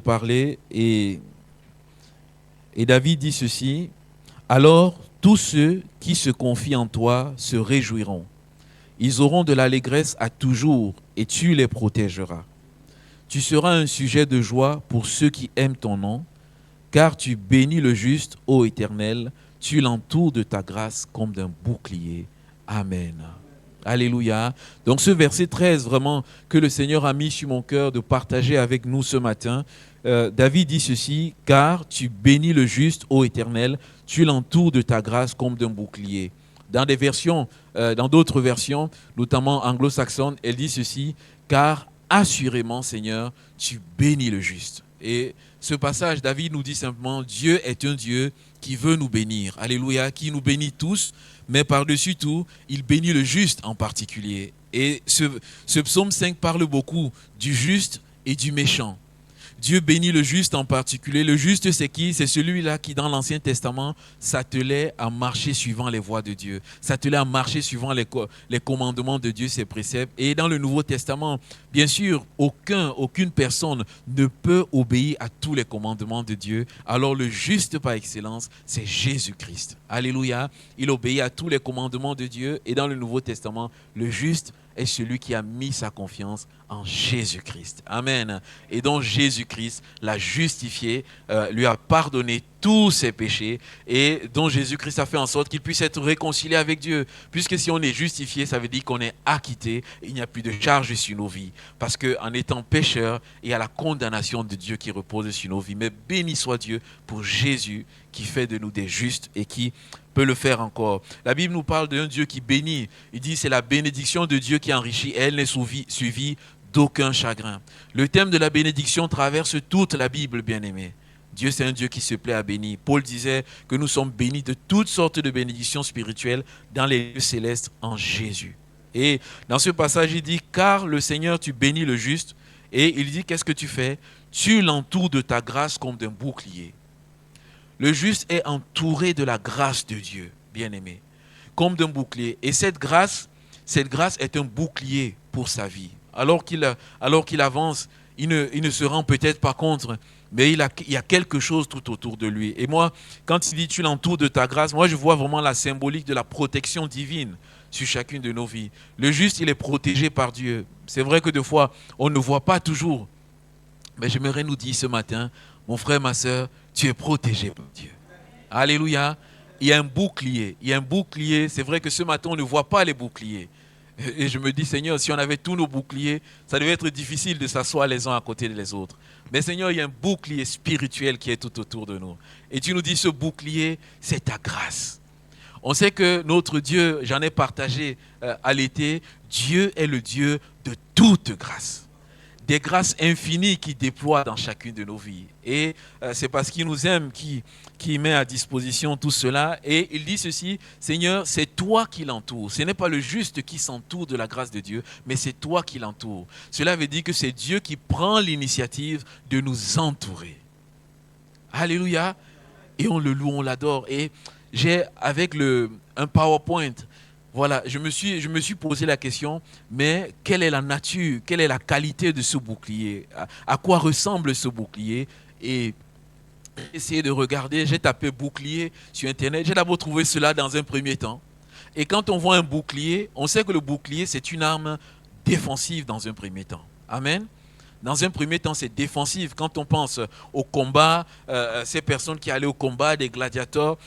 parler et David dit ceci: alors tous ceux qui se confient en toi se réjouiront. Ils auront de l'allégresse à toujours et tu les protégeras. Tu seras un sujet de joie pour ceux qui aiment ton nom, car tu bénis le juste, ô Éternel, tu l'entoures de ta grâce comme d'un bouclier. Amen. Alléluia. Donc ce verset 13, vraiment, que le Seigneur a mis sur mon cœur de partager avec nous ce matin. David dit ceci: car tu bénis le juste, ô Éternel, tu l'entoures de ta grâce comme d'un bouclier. Dans des versions, dans d'autres versions, notamment anglo-saxonnes, elle dit ceci: car assurément, Seigneur, tu bénis le juste. Et ce passage, David nous dit simplement: Dieu est un Dieu qui veut nous bénir. Alléluia, qui nous bénit tous, mais par-dessus tout, il bénit le juste en particulier. Et ce psaume 5 parle beaucoup du juste et du méchant. Dieu bénit le juste en particulier. Le juste, c'est qui? C'est celui-là qui, dans l'Ancien Testament, s'attelait à marcher suivant les voies de Dieu, s'attelait à marcher suivant les commandements de Dieu, ses préceptes. Et dans le Nouveau Testament, bien sûr, aucune personne ne peut obéir à tous les commandements de Dieu. Alors le juste par excellence, c'est Jésus-Christ. Alléluia. Il obéit à tous les commandements de Dieu. Et dans le Nouveau Testament, le juste est celui qui a mis sa confiance en Jésus-Christ. Amen. Et donc Jésus-Christ l'a justifié, lui a pardonné tous ses péchés et dont Jésus-Christ a fait en sorte qu'il puisse être réconcilié avec Dieu. Puisque si on est justifié, ça veut dire qu'on est acquitté, il n'y a plus de charge sur nos vies. Parce qu'en étant pécheur, il y a la condamnation de Dieu qui repose sur nos vies. Mais béni soit Dieu pour Jésus qui fait de nous des justes et qui peut le faire encore. La Bible nous parle d'un Dieu qui bénit. Il dit c'est la bénédiction de Dieu qui enrichit. Elle n'est suivie d'aucun chagrin. Le thème de la bénédiction traverse toute la Bible, bien-aimés. Dieu, c'est un Dieu qui se plaît à bénir. Paul disait que nous sommes bénis de toutes sortes de bénédictions spirituelles dans les lieux célestes en Jésus. Et dans ce passage, il dit, car le Seigneur, tu bénis le juste. Et il dit, qu'est-ce que tu fais? Tu l'entoures de ta grâce comme d'un bouclier. Le juste est entouré de la grâce de Dieu, bien-aimé, comme d'un bouclier. Et cette grâce est un bouclier pour sa vie. Alors qu'il avance, il ne se rend peut-être pas compte, mais il y a quelque chose tout autour de lui. Et moi, quand il dit tu l'entoures de ta grâce, moi je vois vraiment la symbolique de la protection divine sur chacune de nos vies. Le juste, il est protégé par Dieu. C'est vrai que des fois, on ne voit pas toujours. Mais j'aimerais nous dire ce matin, mon frère, ma soeur, tu es protégé par Dieu. Alléluia. Il y a un bouclier. C'est vrai que ce matin, on ne voit pas les boucliers. Et je me dis, Seigneur, si on avait tous nos boucliers, ça devait être difficile de s'asseoir les uns à côté des autres. Mais Seigneur, il y a un bouclier spirituel qui est tout autour de nous. Et tu nous dis, ce bouclier, c'est ta grâce. On sait que notre Dieu, j'en ai partagé à l'été, Dieu est le Dieu de toute grâce. Des grâces infinies qu'il déploie dans chacune de nos vies. Et c'est parce qu'il nous aime qu'il met à disposition tout cela. Et il dit ceci, Seigneur, c'est toi qui l'entoures. Ce n'est pas le juste qui s'entoure de la grâce de Dieu, mais c'est toi qui l'entoures. Cela veut dire que c'est Dieu qui prend l'initiative de nous entourer. Alléluia. Et on le loue, on l'adore. Et j'ai avec un PowerPoint, voilà, je me suis posé la question, mais quelle est la nature, quelle est la qualité de ce bouclier? À quoi ressemble ce bouclier? Et j'ai essayé de regarder, j'ai tapé bouclier sur Internet, j'ai d'abord trouvé cela dans un premier temps. Et quand on voit un bouclier, on sait que le bouclier, c'est une arme défensive dans un premier temps. Amen. Dans un premier temps, c'est défensif. Quand on pense au combat, ces personnes qui allaient au combat, des gladiateurs,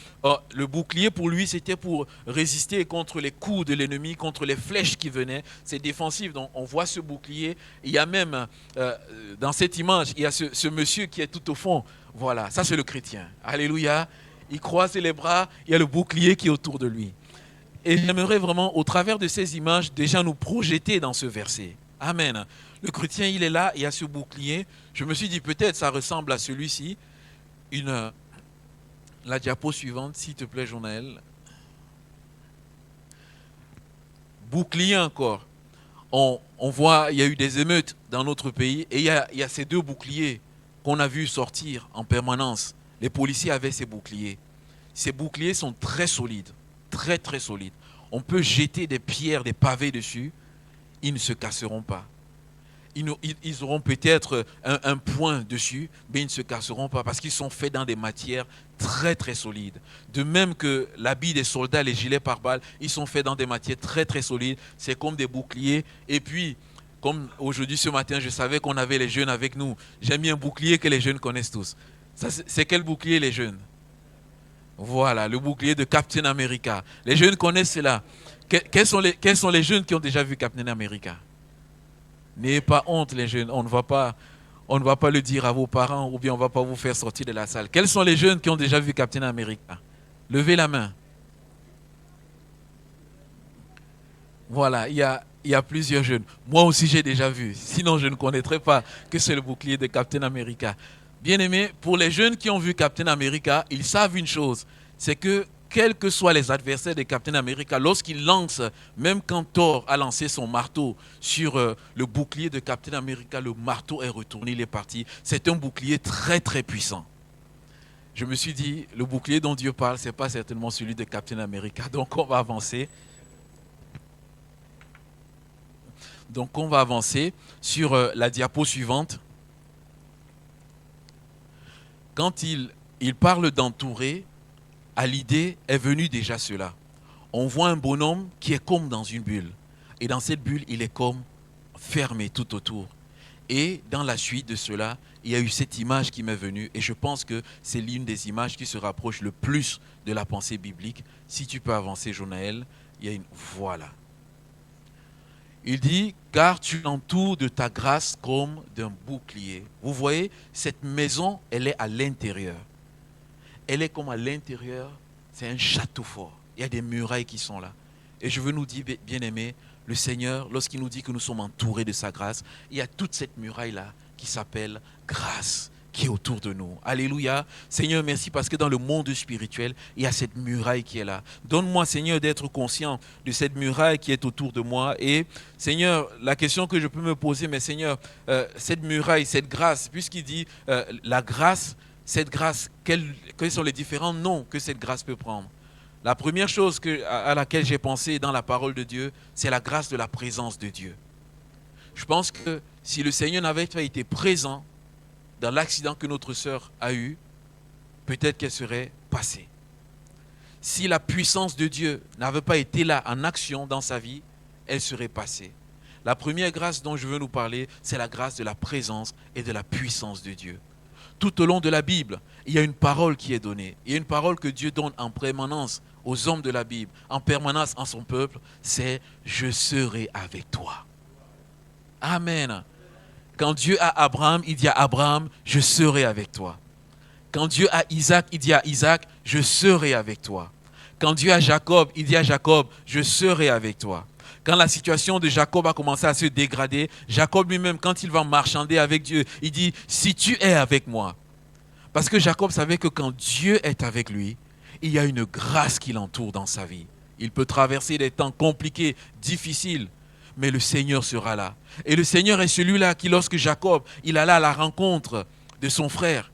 le bouclier pour lui, c'était pour résister contre les coups de l'ennemi, contre les flèches qui venaient. C'est défensif. Donc on voit ce bouclier. Il y a même, dans cette image, il y a ce monsieur qui est tout au fond. Voilà, ça c'est le chrétien. Alléluia. Il croise les bras, il y a le bouclier qui est autour de lui. Et j'aimerais vraiment, au travers de ces images, déjà nous projeter dans ce verset. Amen. Le chrétien, il est là, il y a ce bouclier. Je me suis dit, peut-être ça ressemble à celui-ci. La diapo suivante, s'il te plaît, Jonaël. Bouclier encore. On voit, il y a eu des émeutes dans notre pays et il y a ces deux boucliers qu'on a vu sortir en permanence. Les policiers avaient ces boucliers. Ces boucliers sont très solides, très très solides. On peut jeter des pierres, des pavés dessus, ils ne se casseront pas. Ils auront peut-être un point dessus, mais ils ne se casseront pas parce qu'ils sont faits dans des matières très très solides. De même que l'habit des soldats, les gilets pare-balles, ils sont faits dans des matières très très solides. C'est comme des boucliers. Et puis, comme aujourd'hui ce matin, je savais qu'on avait les jeunes avec nous. J'ai mis un bouclier que les jeunes connaissent tous. C'est quel bouclier les jeunes? Voilà, le bouclier de Captain America. Les jeunes connaissent cela. Quels sont les jeunes qui ont déjà vu Captain America? N'ayez pas honte les jeunes, on ne va pas le dire à vos parents ou bien on ne va pas vous faire sortir de la salle. Quels sont les jeunes qui ont déjà vu Captain America? Levez la main. Voilà, il y a plusieurs jeunes. Moi aussi j'ai déjà vu, sinon je ne connaîtrais pas que c'est le bouclier de Captain America. Bien aimé, pour les jeunes qui ont vu Captain America, ils savent une chose, c'est que quels que soient les adversaires de Captain America, lorsqu'il lance, même quand Thor a lancé son marteau sur le bouclier de Captain America, le marteau est retourné, il est parti. C'est un bouclier très très puissant. Je me suis dit, le bouclier dont Dieu parle, ce n'est pas certainement celui de Captain America. Donc on va avancer. Donc on va avancer sur la diapo suivante. Quand il parle d'entourer, à l'idée est venu déjà cela. On voit un bonhomme qui est comme dans une bulle. Et dans cette bulle, il est comme fermé tout autour. Et dans la suite de cela, il y a eu cette image qui m'est venue. Et je pense que c'est l'une des images qui se rapproche le plus de la pensée biblique. Si tu peux avancer, Jonaël, il y a une... Voilà. Il dit, car tu l'entoures de ta grâce comme d'un bouclier. Vous voyez, cette maison, elle est à l'intérieur. Elle est comme à l'intérieur, c'est un château fort. Il y a des murailles qui sont là. Et je veux nous dire, bien-aimés, le Seigneur, lorsqu'il nous dit que nous sommes entourés de sa grâce, il y a toute cette muraille-là qui s'appelle grâce, qui est autour de nous. Alléluia. Seigneur, merci parce que dans le monde spirituel, il y a cette muraille qui est là. Donne-moi, Seigneur, d'être conscient de cette muraille qui est autour de moi. Et Seigneur, la question que je peux me poser, mais Seigneur, cette muraille, cette grâce, puisqu'il dit la grâce, cette grâce, quels sont les différents noms que cette grâce peut prendre? La première chose à laquelle j'ai pensé dans la parole de Dieu, c'est la grâce de la présence de Dieu. Je pense que si le Seigneur n'avait pas été présent dans l'accident que notre sœur a eu, peut-être qu'elle serait passée. Si la puissance de Dieu n'avait pas été là en action dans sa vie, elle serait passée. La première grâce dont je veux nous parler, c'est la grâce de la présence et de la puissance de Dieu. Tout au long de la Bible, il y a une parole qui est donnée. Il y a une parole que Dieu donne en permanence aux hommes de la Bible, en permanence en son peuple, c'est « Je serai avec toi ». Amen. Quand Dieu a Abraham, il dit à Abraham « Je serai avec toi ». Quand Dieu a Isaac, il dit à Isaac « Je serai avec toi ». Quand Dieu a Jacob, il dit à Jacob « Je serai avec toi ». Quand la situation de Jacob a commencé à se dégrader, Jacob lui-même, quand il va marchander avec Dieu, il dit « Si tu es avec moi ». Parce que Jacob savait que quand Dieu est avec lui, il y a une grâce qui l'entoure dans sa vie. Il peut traverser des temps compliqués, difficiles, mais le Seigneur sera là. Et le Seigneur est celui-là qui, lorsque Jacob, il alla à la rencontre de son frère,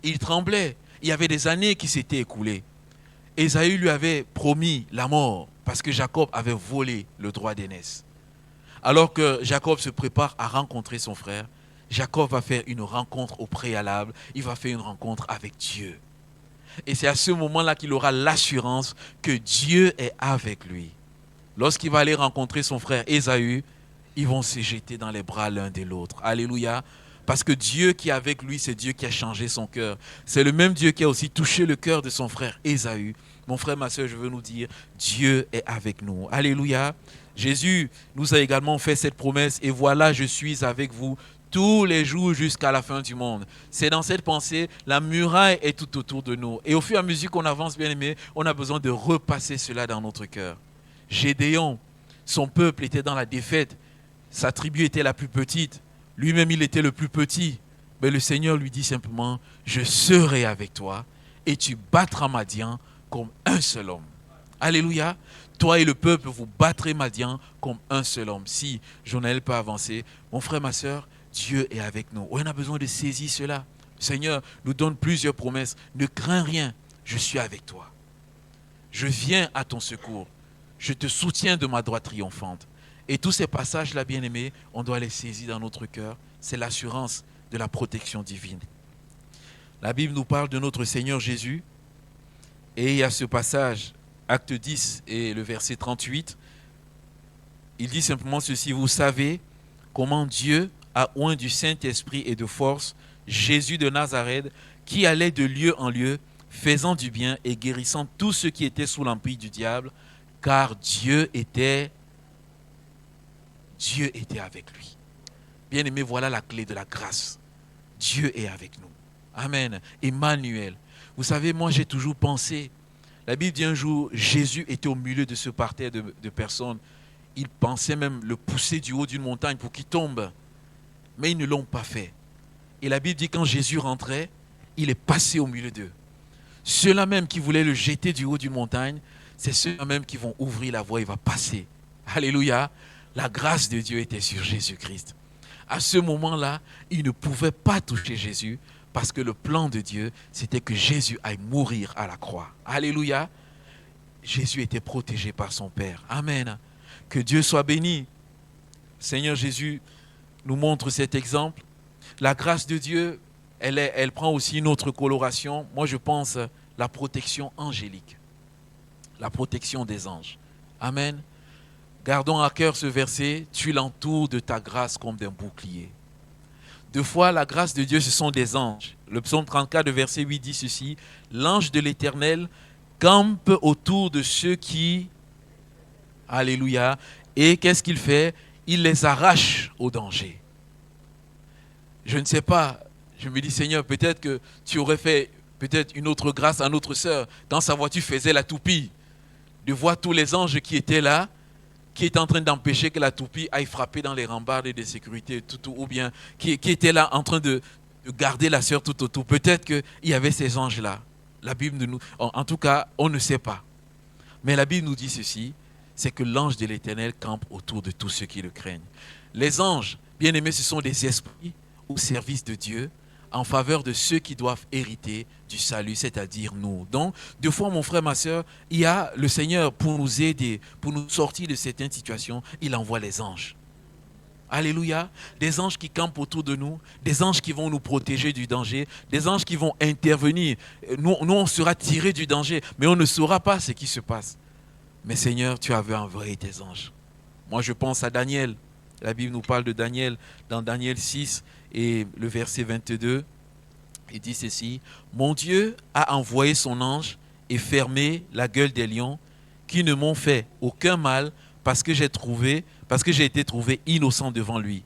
il tremblait. Il y avait des années qui s'étaient écoulées. Ésaü lui avait promis la mort parce que Jacob avait volé le droit d'aînesse. Alors que Jacob se prépare à rencontrer son frère, Jacob va faire une rencontre au préalable. Il va faire une rencontre avec Dieu. Et c'est à ce moment-là qu'il aura l'assurance que Dieu est avec lui. Lorsqu'il va aller rencontrer son frère Ésaü, ils vont se jeter dans les bras l'un de l'autre. Alléluia. Parce que Dieu qui est avec lui, c'est Dieu qui a changé son cœur. C'est le même Dieu qui a aussi touché le cœur de son frère Ésaü. Mon frère, ma soeur, je veux nous dire, Dieu est avec nous. Alléluia. Jésus nous a également fait cette promesse. Et voilà, je suis avec vous tous les jours jusqu'à la fin du monde. C'est dans cette pensée, la muraille est tout autour de nous. Et au fur et à mesure qu'on avance, bien aimé, on a besoin de repasser cela dans notre cœur. Gédéon, son peuple était dans la défaite. Sa tribu était la plus petite. Lui-même, il était le plus petit. Mais le Seigneur lui dit simplement, je serai avec toi et tu battras Madian comme un seul homme. Alléluia. Toi et le peuple, vous battrez Madian comme un seul homme. Si Jonaël peut avancer, mon frère, ma soeur, Dieu est avec nous. On a besoin de saisir cela. Le Seigneur nous donne plusieurs promesses. Ne crains rien, je suis avec toi. Je viens à ton secours. Je te soutiens de ma droite triomphante. Et tous ces passages-là, bien-aimés, on doit les saisir dans notre cœur. C'est l'assurance de la protection divine. La Bible nous parle de notre Seigneur Jésus. Et il y a ce passage, acte 10 et le verset 38. Il dit simplement ceci: vous savez comment Dieu a oint du Saint-Esprit et de force Jésus de Nazareth, qui allait de lieu en lieu, faisant du bien et guérissant tous ceux qui étaient sous l'empire du diable, car Dieu était avec lui. Bien-aimé, voilà la clé de la grâce. Dieu est avec nous. Amen. Emmanuel. Vous savez, moi j'ai toujours pensé, la Bible dit un jour, Jésus était au milieu de ce parterre de personnes. Ils pensaient même le pousser du haut d'une montagne pour qu'il tombe. Mais ils ne l'ont pas fait. Et la Bible dit quand Jésus rentrait, il est passé au milieu d'eux. Ceux-là même qui voulaient le jeter du haut d'une montagne, c'est ceux-là même qui vont ouvrir la voie, il va passer. Alléluia. La grâce de Dieu était sur Jésus-Christ. À ce moment-là, ils ne pouvaient pas toucher Jésus parce que le plan de Dieu, c'était que Jésus aille mourir à la croix. Alléluia. Jésus était protégé par son Père. Amen. Que Dieu soit béni. Seigneur Jésus nous montre cet exemple. La grâce de Dieu, elle prend aussi une autre coloration. Moi, je pense la protection angélique. La protection des anges. Amen. Gardons à cœur ce verset. Tu l'entoures de ta grâce comme d'un bouclier. Deux fois, la grâce de Dieu, ce sont des anges. Le psaume 34, verset 8 dit ceci: l'ange de l'Éternel campe autour de ceux qui... Alléluia. Et qu'est-ce qu'il fait? Il les arrache au danger. Je ne sais pas, je me dis, Seigneur, peut-être que tu aurais fait peut-être une autre grâce à notre sœur quand sa voiture faisait la toupie, de voir tous les anges qui étaient là, qui étaient en train d'empêcher que la toupie aille frapper dans les rambardes de sécurité, ou bien qui étaient là en train de garder la sœur tout autour. Peut-être qu'il y avait ces anges-là. La Bible nous, en tout cas, on ne sait pas. Mais la Bible nous dit ceci, c'est que l'ange de l'Éternel campe autour de tous ceux qui le craignent. Les anges, bien aimés, ce sont des esprits au service de Dieu, en faveur de ceux qui doivent hériter du salut, c'est-à-dire nous. Donc, deux fois, mon frère, ma soeur, il y a le Seigneur pour nous aider, pour nous sortir de certaines situations, il envoie les anges. Alléluia. Des anges qui campent autour de nous, des anges qui vont nous protéger du danger, des anges qui vont intervenir. Nous on sera tirés du danger, mais on ne saura pas ce qui se passe. Mais Seigneur, tu avais envoyé tes anges. Moi, je pense à Daniel. La Bible nous parle de Daniel dans Daniel 6 et le verset 22. Il dit ceci: mon Dieu a envoyé son ange et fermé la gueule des lions qui ne m'ont fait aucun mal parce que j'ai été trouvé innocent devant lui.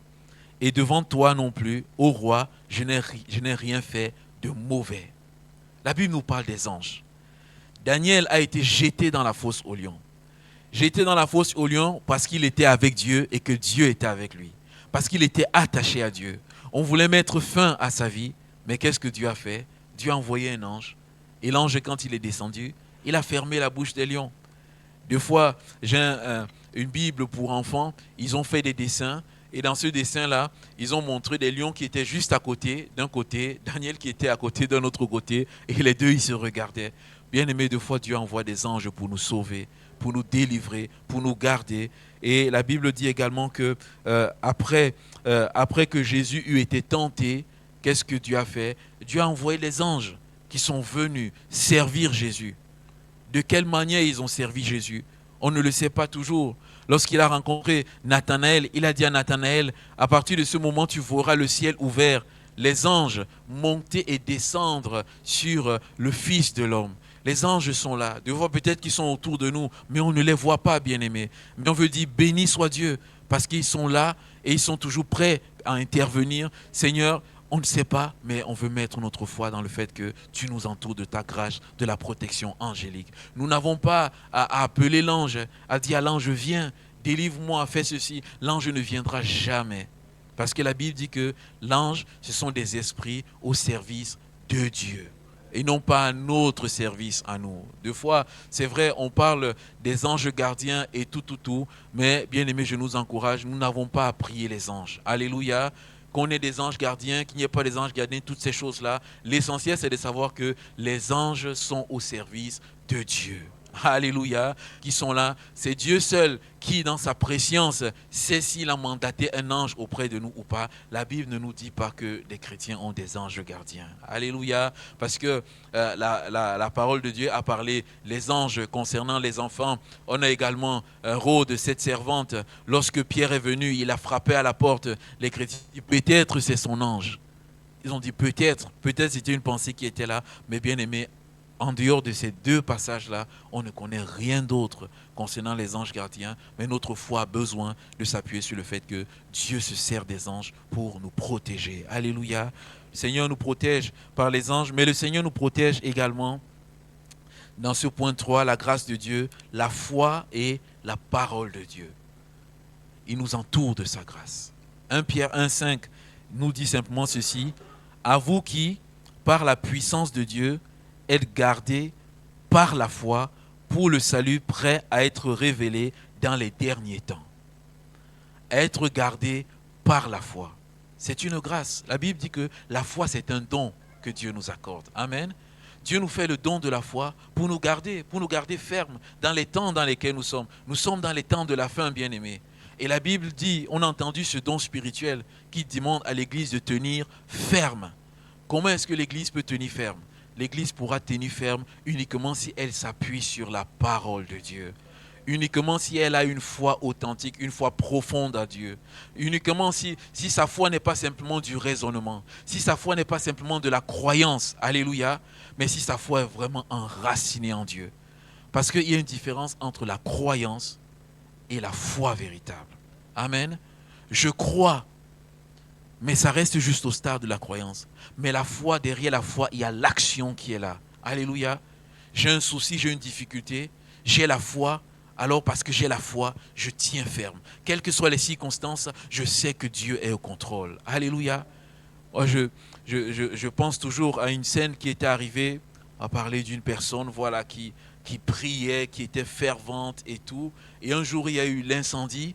Et devant toi non plus, ô roi, je n'ai rien fait de mauvais. La Bible nous parle des anges. Daniel a été jeté dans la fosse aux lions. Jeté dans la fosse aux lions parce qu'il était avec Dieu et que Dieu était avec lui. Parce qu'il était attaché à Dieu. On voulait mettre fin à sa vie, mais qu'est-ce que Dieu a fait? Dieu a envoyé un ange. Et l'ange, quand il est descendu, il a fermé la bouche des lions. Deux fois, j'ai une Bible pour enfants, ils ont fait des dessins. Et dans ce dessin-là, ils ont montré des lions qui étaient juste à côté, d'un côté, Daniel qui était à côté d'un autre côté, et les deux, ils se regardaient. Bien aimé, deux fois, Dieu envoie des anges pour nous sauver, pour nous délivrer, pour nous garder. Et la Bible dit également que après que Jésus eut été tenté, qu'est-ce que Dieu a fait? Dieu a envoyé les anges qui sont venus servir Jésus. De quelle manière ils ont servi Jésus? On ne le sait pas toujours. Lorsqu'il a rencontré Nathanaël, il a dit à Nathanaël, à partir de ce moment, tu verras le ciel ouvert, les anges monter et descendre sur le Fils de l'homme. Les anges sont là. De voir peut-être qu'ils sont autour de nous, mais on ne les voit pas, bien-aimés. Mais on veut dire, béni soit Dieu, parce qu'ils sont là et ils sont toujours prêts à intervenir. Seigneur, on ne sait pas, mais on veut mettre notre foi dans le fait que tu nous entoures de ta grâce, de la protection angélique. Nous n'avons pas à appeler l'ange, à dire à l'ange, viens, délivre-moi, fais ceci. L'ange ne viendra jamais. Parce que la Bible dit que l'ange, ce sont des esprits au service de Dieu. Et non pas à notre service à nous. Deux fois, c'est vrai, on parle des anges gardiens et tout. Mais bien aimé, je nous encourage, nous n'avons pas à prier les anges. Alléluia. Qu'on ait des anges gardiens, qu'il n'y ait pas des anges gardiens, toutes ces choses-là. L'essentiel, c'est de savoir que les anges sont au service de Dieu. Alléluia, qui sont là. C'est Dieu seul qui, dans sa préscience, sait s'il a mandaté un ange auprès de nous ou pas. La Bible ne nous dit pas que les chrétiens ont des anges gardiens. Alléluia, parce que la parole de Dieu a parlé les anges concernant les enfants. On a également Rhodes, cette servante. Lorsque Pierre est venu, il a frappé à la porte. Les chrétiens disent peut-être c'est son ange. Ils ont dit peut-être c'était une pensée qui était là, mais bien aimé, en dehors de ces deux passages-là, on ne connaît rien d'autre concernant les anges gardiens, mais notre foi a besoin de s'appuyer sur le fait que Dieu se sert des anges pour nous protéger. Alléluia. Le Seigneur nous protège par les anges, mais le Seigneur nous protège également dans ce point 3, la grâce de Dieu, la foi et la parole de Dieu. Il nous entoure de sa grâce. 1 Pierre 1,5 nous dit simplement ceci, « À vous qui, par la puissance de Dieu, être gardés par la foi pour le salut prêt à être révélé dans les derniers temps. » Être gardé par la foi. C'est une grâce. La Bible dit que la foi, c'est un don que Dieu nous accorde. Amen. Dieu nous fait le don de la foi pour nous garder fermes dans les temps dans lesquels nous sommes. Nous sommes dans les temps de la fin, bien-aimés. Et la Bible dit, on a entendu ce don spirituel qui demande à l'Église de tenir ferme. Comment est-ce que l'Église peut tenir ferme? L'Église pourra tenir ferme uniquement si elle s'appuie sur la parole de Dieu. Uniquement si elle a une foi authentique, une foi profonde à Dieu. Uniquement si sa foi n'est pas simplement du raisonnement. Si sa foi n'est pas simplement de la croyance. Alléluia. Mais si sa foi est vraiment enracinée en Dieu. Parce qu'il y a une différence entre la croyance et la foi véritable. Amen. Je crois. Mais ça reste juste au stade de la croyance. Mais la foi, derrière la foi, il y a l'action qui est là. Alléluia. J'ai un souci, j'ai une difficulté. J'ai la foi. Alors parce que j'ai la foi, je tiens ferme. Quelles que soient les circonstances, je sais que Dieu est au contrôle. Alléluia. Moi, je pense toujours à une scène qui était arrivée. On va parler d'une personne voilà, qui priait, qui était fervente et tout. Et un jour, il y a eu l'incendie.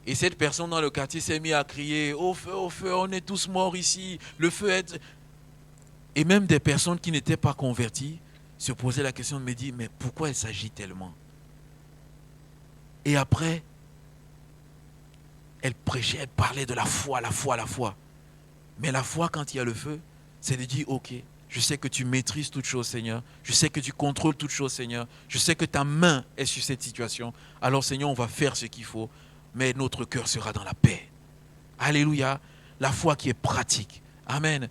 Et cette personne dans le quartier s'est mise à crier « Au feu, on est tous morts ici, le feu est... » Et même des personnes qui n'étaient pas converties se posaient la question de me dire « Mais pourquoi elle s'agit tellement ?» Et après, elle prêchait, elle parlait de la foi, la foi, la foi. Mais la foi, quand il y a le feu, c'est de dire « Ok, je sais que tu maîtrises toutes choses, Seigneur. Je sais que tu contrôles toutes choses, Seigneur. Je sais que ta main est sur cette situation. Alors, Seigneur, on va faire ce qu'il faut. Mais notre cœur sera dans la paix. » Alléluia. La foi qui est pratique. Amen.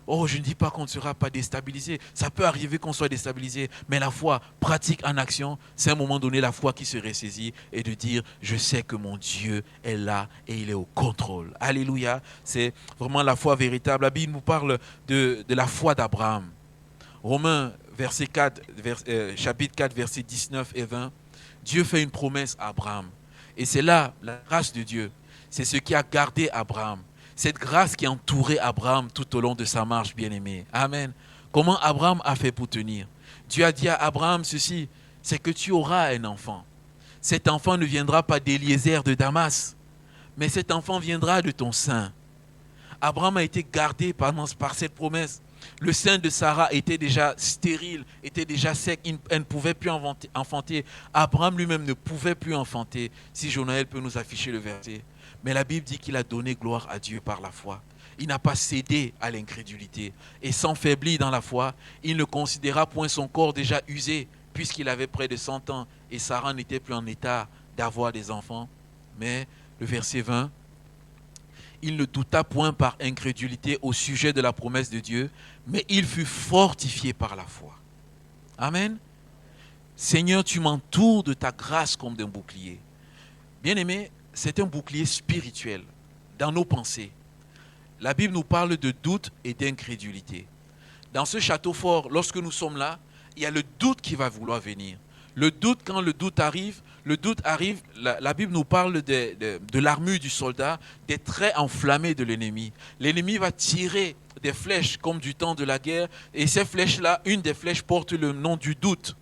Oh, je ne dis pas qu'on ne sera pas déstabilisé. Ça peut arriver qu'on soit déstabilisé. Mais la foi pratique en action, c'est à un moment donné la foi qui se ressaisit et de dire, je sais que mon Dieu est là et il est au contrôle. Alléluia. C'est vraiment la foi véritable. La Bible nous parle de la foi d'Abraham. Romains chapitre 4, versets 19 et 20. Dieu fait une promesse à Abraham. Et c'est là, la grâce de Dieu. C'est ce qui a gardé Abraham. Cette grâce qui a entouré Abraham tout au long de sa marche, bien-aimé. Amen. Comment Abraham a fait pour tenir? Dieu a dit à Abraham ceci, c'est que tu auras un enfant. Cet enfant ne viendra pas d'Éliézer de Damas, mais cet enfant viendra de ton sein. Abraham a été gardé par cette promesse. Le sein de Sarah était déjà stérile, était déjà sec, elle ne pouvait plus enfanter. Abraham lui-même ne pouvait plus enfanter, si Jonaël peut nous afficher le verset. Mais la Bible dit qu'il a donné gloire à Dieu par la foi. Il n'a pas cédé à l'incrédulité. Et s'enfaiblit dans la foi, il ne considéra point son corps déjà usé, puisqu'il avait près de 100 ans, et Sarah n'était plus en état d'avoir des enfants. Mais le verset 20, il ne douta point par incrédulité au sujet de la promesse de Dieu, mais il fut fortifié par la foi. Amen. Seigneur, tu m'entoures de ta grâce comme d'un bouclier. Bien-aimé, c'est un bouclier spirituel dans nos pensées. La Bible nous parle de doute et d'incrédulité. Dans ce château fort, lorsque nous sommes là, il y a le doute qui va vouloir venir. Le doute, quand le doute arrive, la Bible nous parle de l'armure du soldat, des traits enflammés de l'ennemi. L'ennemi va tirer des flèches comme du temps de la guerre, et ces flèches-là, une des flèches porte le nom du doute.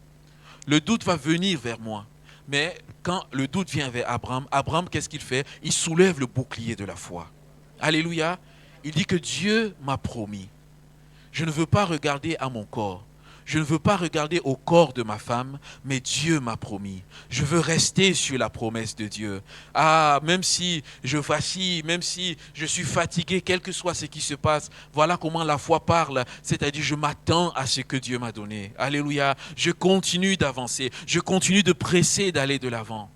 Le doute va venir vers moi. Mais quand le doute vient vers Abraham, Abraham, qu'est-ce qu'il fait? Il soulève le bouclier de la foi. Alléluia. Il dit que Dieu m'a promis. Je ne veux pas regarder à mon corps. Je ne veux pas regarder au corps de ma femme, mais Dieu m'a promis. Je veux rester sur la promesse de Dieu. Ah, même si je vacille, même si je suis fatigué, quel que soit ce qui se passe, voilà comment la foi parle. C'est-à-dire, je m'attends à ce que Dieu m'a donné. Alléluia. Je continue d'avancer. Je continue de presser, d'aller de l'avant.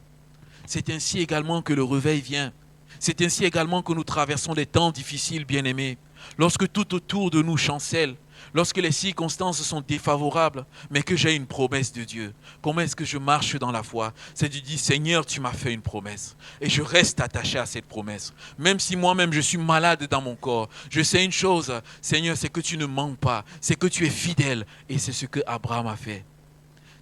C'est ainsi également que le réveil vient. C'est ainsi également que nous traversons des temps difficiles, bien-aimés. Lorsque tout autour de nous chancelle, lorsque les circonstances sont défavorables, mais que j'ai une promesse de Dieu. Comment est-ce que je marche dans la foi? C'est de dire, Seigneur, tu m'as fait une promesse. Et je reste attaché à cette promesse. Même si moi-même je suis malade dans mon corps, je sais une chose, Seigneur, c'est que tu ne mens pas, c'est que tu es fidèle. Et c'est ce que Abraham a fait.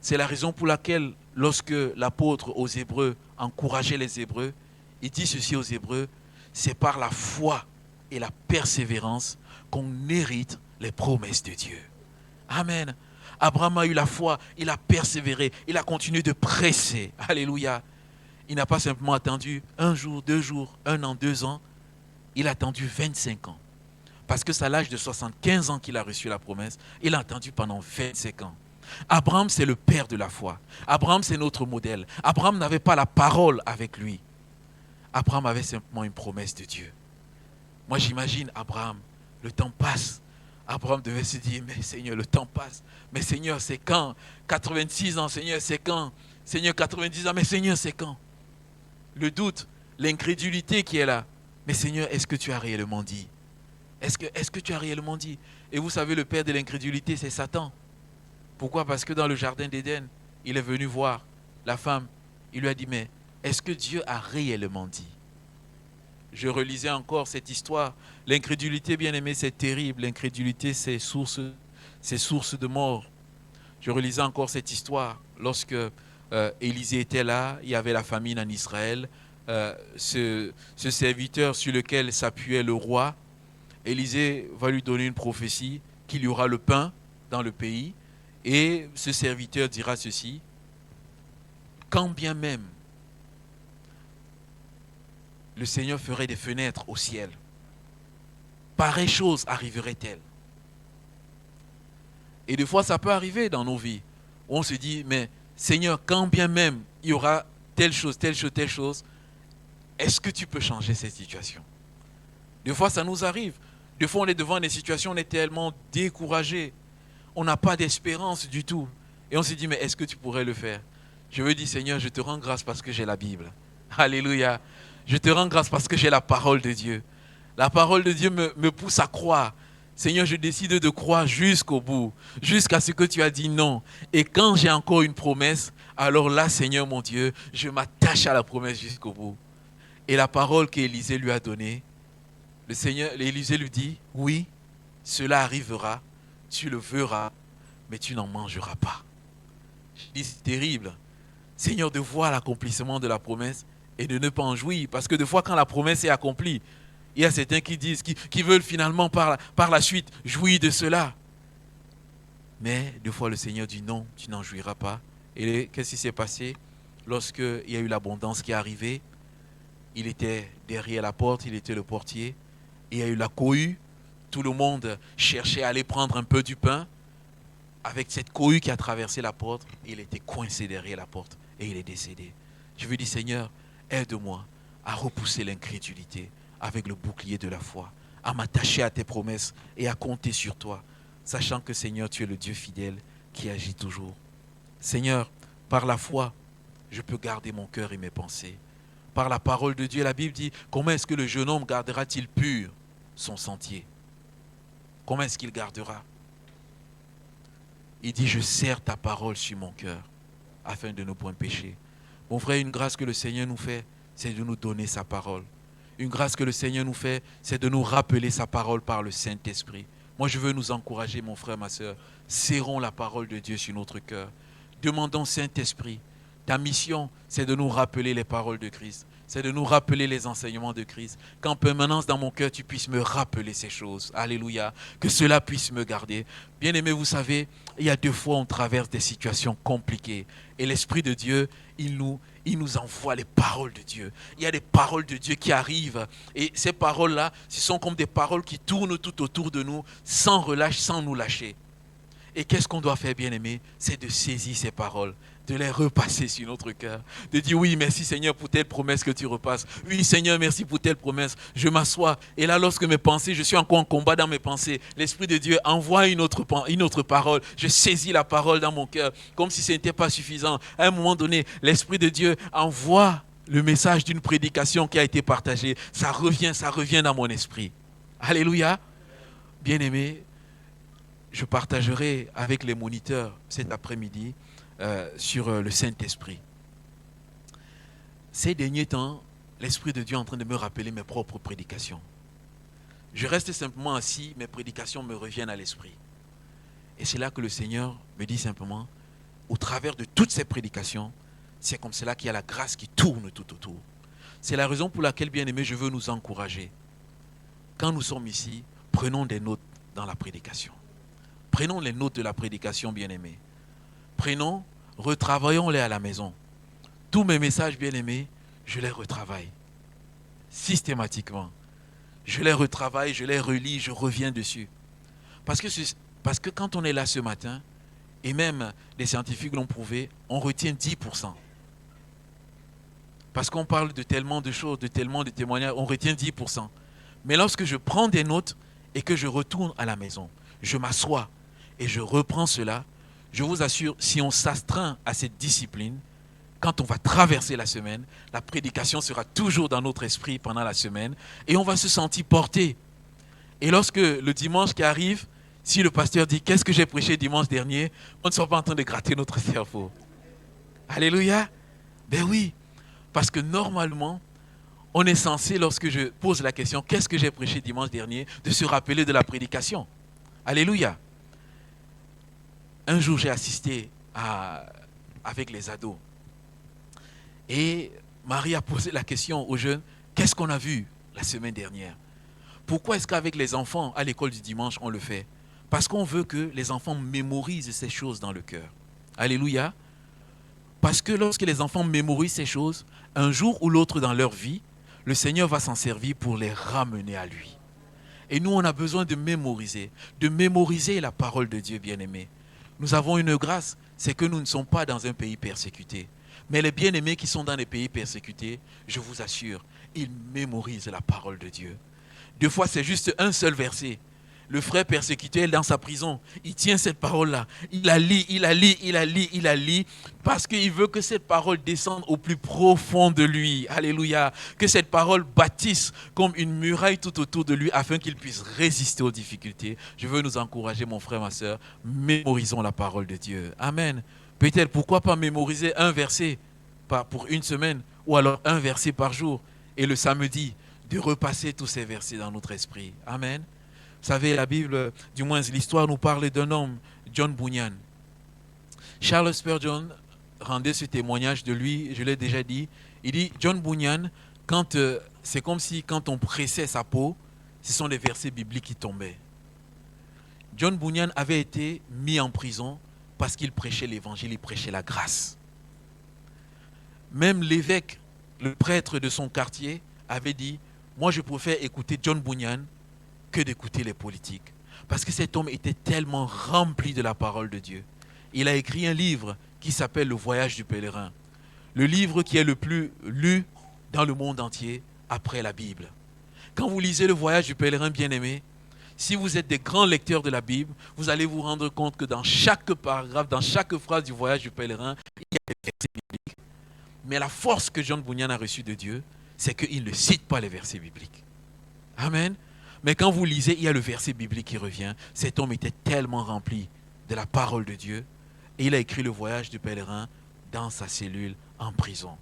C'est la raison pour laquelle, lorsque l'apôtre aux Hébreux encourageait les Hébreux, il dit ceci aux Hébreux, c'est par la foi et la persévérance qu'on hérite les promesses de Dieu. Amen. Abraham a eu la foi, il a persévéré, il a continué de presser. Alléluia. Il n'a pas simplement attendu un jour, 2 jours, 1 an, 2 ans. Il a attendu 25 ans. Parce que c'est à l'âge de 75 ans qu'il a reçu la promesse. Il a attendu pendant 25 ans. Abraham, c'est le père de la foi. Abraham, c'est notre modèle. Abraham n'avait pas la parole avec lui. Abraham avait simplement une promesse de Dieu. Moi, j'imagine Abraham, le temps passe. Abraham devait se dire, mais Seigneur, le temps passe. Mais Seigneur, c'est quand? 86 ans, Seigneur, c'est quand? Seigneur, 90 ans, mais Seigneur, c'est quand? Le doute, l'incrédulité qui est là. Mais Seigneur, est-ce que tu as réellement dit? Est-ce que tu as réellement dit? Et vous savez, le père de l'incrédulité, c'est Satan. Pourquoi? Parce que dans le jardin d'Éden, il est venu voir la femme. Il lui a dit, mais est-ce que Dieu a réellement dit? Je relisais encore cette histoire. L'incrédulité, bien aimé, c'est terrible. L'incrédulité, c'est source de mort. Je relisais encore cette histoire. Lorsque Élisée était là, il y avait la famine en Israël. Ce serviteur sur lequel s'appuyait le roi, Élisée va lui donner une prophétie qu'il y aura le pain dans le pays. Et ce serviteur dira ceci, quand bien même le Seigneur ferait des fenêtres au ciel, pareille chose arriverait-elle? Et des fois, ça peut arriver dans nos vies, où on se dit, mais Seigneur, quand bien même il y aura telle chose, telle chose, telle chose, est-ce que tu peux changer cette situation? Des fois, ça nous arrive. Des fois, on est devant des situations, on est tellement découragé. On n'a pas d'espérance du tout. Et on se dit, mais est-ce que tu pourrais le faire? Je veux dire, Seigneur, je te rends grâce parce que j'ai la Bible. Alléluia. Je te rends grâce parce que j'ai la parole de Dieu. La parole de Dieu me pousse à croire. Seigneur, je décide de croire jusqu'au bout, jusqu'à ce que tu as dit non. Et quand j'ai encore une promesse, alors là, Seigneur mon Dieu, je m'attache à la promesse jusqu'au bout. Et la parole qu'Élisée lui a donnée, Élisée lui dit, oui, cela arrivera, tu le verras, mais tu n'en mangeras pas. Je dis, c'est terrible. Seigneur, de voir l'accomplissement de la promesse et de ne pas en jouir. Parce que des fois, quand la promesse est accomplie, il y a certains qui disent, qui veulent finalement par la suite jouir de cela. Mais des fois, le Seigneur dit non, tu n'en jouiras pas. Et qu'est-ce qui s'est passé? Lorsqu'il y a eu l'abondance qui est arrivée, il était derrière la porte, il était le portier. Et il y a eu la cohue. Tout le monde cherchait à aller prendre un peu du pain. Avec cette cohue qui a traversé la porte, il était coincé derrière la porte et il est décédé. Je veux dire, Seigneur, aide-moi à repousser l'incrédulité avec le bouclier de la foi, à m'attacher à tes promesses et à compter sur toi, sachant que, Seigneur, tu es le Dieu fidèle qui agit toujours. Seigneur, par la foi, je peux garder mon cœur et mes pensées. Par la parole de Dieu, la Bible dit, comment est-ce que le jeune homme gardera-t-il pur son sentier? Comment est-ce qu'il gardera? Il dit, je serre ta parole sur mon cœur, afin de ne point pécher. Mon frère, une grâce que le Seigneur nous fait, c'est de nous donner sa parole. Une grâce que le Seigneur nous fait, c'est de nous rappeler sa parole par le Saint-Esprit. Moi, je veux nous encourager, mon frère, ma soeur. Serrons la parole de Dieu sur notre cœur. Demandons, Saint-Esprit, ta mission, c'est de nous rappeler les paroles de Christ. C'est de nous rappeler les enseignements de Christ. Qu'en permanence dans mon cœur, tu puisses me rappeler ces choses. Alléluia. Que cela puisse me garder. Bien-aimés, vous savez, il y a 2 fois on traverse des situations compliquées. Et l'Esprit de Dieu, il nous envoie les paroles de Dieu. Il y a des paroles de Dieu qui arrivent. Et ces paroles-là, ce sont comme des paroles qui tournent tout autour de nous, sans relâche, sans nous lâcher. Et qu'est-ce qu'on doit faire, bien-aimé? C'est de saisir ces paroles, de les repasser sur notre cœur, de dire oui, merci Seigneur pour telle promesse que tu repasses. Oui Seigneur, merci pour telle promesse. Je m'assois et là, lorsque mes pensées, je suis encore en combat dans mes pensées, l'Esprit de Dieu envoie une autre parole. Je saisis la parole dans mon cœur, comme si ce n'était pas suffisant. À un moment donné, l'Esprit de Dieu envoie le message d'une prédication qui a été partagée. Ça revient dans mon esprit. Alléluia. Bien-aimé, je partagerai avec les moniteurs cet après-midi sur le Saint-Esprit. Ces derniers temps, l'Esprit de Dieu est en train de me rappeler mes propres prédications. Je reste simplement assis, mes prédications me reviennent à l'esprit. Et c'est là que le Seigneur me dit simplement, au travers de toutes ces prédications, c'est comme cela qu'il y a la grâce qui tourne tout autour. C'est la raison pour laquelle, bien-aimés, je veux nous encourager. Quand nous sommes ici, prenons des notes dans la prédication. Prenons les notes de la prédication, bien-aimés. Prenons, retravaillons-les à la maison. Tous mes messages, bien-aimés, je les retravaille. Systématiquement. Je les retravaille, je les relis, je reviens dessus. Parce que quand on est là ce matin, et même les scientifiques l'ont prouvé, on retient 10%. Parce qu'on parle de tellement de choses, de tellement de témoignages, on retient 10%. Mais lorsque je prends des notes et que je retourne à la maison, je m'assois et je reprends cela, je vous assure, si on s'astreint à cette discipline, quand on va traverser la semaine, la prédication sera toujours dans notre esprit pendant la semaine et on va se sentir porté. Et lorsque le dimanche qui arrive, si le pasteur dit « Qu'est-ce que j'ai prêché dimanche dernier ?», on ne sera pas en train de gratter notre cerveau. Alléluia. Ben oui, parce que normalement, on est censé, lorsque je pose la question « Qu'est-ce que j'ai prêché dimanche dernier ?», de se rappeler de la prédication. Alléluia. Un jour, j'ai assisté avec les ados. Et Marie a posé la question aux jeunes, qu'est-ce qu'on a vu la semaine dernière? Pourquoi est-ce qu'avec les enfants, à l'école du dimanche, on le fait? Parce qu'on veut que les enfants mémorisent ces choses dans le cœur. Alléluia. Parce que lorsque les enfants mémorisent ces choses, un jour ou l'autre dans leur vie, le Seigneur va s'en servir pour les ramener à lui. Et nous, on a besoin de mémoriser la parole de Dieu, bien-aimé. Nous avons une grâce, c'est que nous ne sommes pas dans un pays persécuté. Mais les bien-aimés qui sont dans les pays persécutés, je vous assure, ils mémorisent la parole de Dieu. Des fois, c'est juste un seul verset. Le frère persécuté est dans sa prison. Il tient cette parole-là. Il la lit, parce qu'il veut que cette parole descende au plus profond de lui. Alléluia. Que cette parole bâtisse comme une muraille tout autour de lui afin qu'il puisse résister aux difficultés. Je veux nous encourager, mon frère, ma soeur. Mémorisons la parole de Dieu. Amen. Peut-être, pourquoi pas mémoriser un verset pour une semaine ou alors un verset par jour. Et le samedi, de repasser tous ces versets dans notre esprit. Amen. Vous savez, la Bible, du moins l'histoire nous parle d'un homme, John Bunyan. Charles Spurgeon rendait ce témoignage de lui, je l'ai déjà dit. Il dit, John Bunyan, c'est comme si quand on pressait sa peau, ce sont des versets bibliques qui tombaient. John Bunyan avait été mis en prison parce qu'il prêchait l'évangile, il prêchait la grâce. Même l'évêque, le prêtre de son quartier, avait dit, moi je préfère écouter John Bunyan que d'écouter les politiques. Parce que cet homme était tellement rempli de la parole de Dieu. Il a écrit un livre qui s'appelle Le Voyage du pèlerin. Le livre qui est le plus lu dans le monde entier après la Bible. Quand vous lisez Le Voyage du pèlerin, bien-aimé, si vous êtes des grands lecteurs de la Bible, vous allez vous rendre compte que dans chaque paragraphe, dans chaque phrase du Voyage du pèlerin, il y a des versets bibliques. Mais la force que John Bunyan a reçue de Dieu, c'est qu'il ne cite pas les versets bibliques. Amen. Mais quand vous lisez, il y a le verset biblique qui revient. Cet homme était tellement rempli de la parole de Dieu. Et il a écrit Le Voyage du pèlerin dans sa cellule en prison.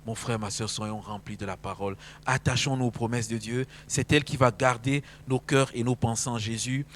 Mon frère, ma soeur, soyons remplis de la parole. Attachons-nous aux promesses de Dieu. C'est elle qui va garder nos cœurs et nos pensées en Jésus.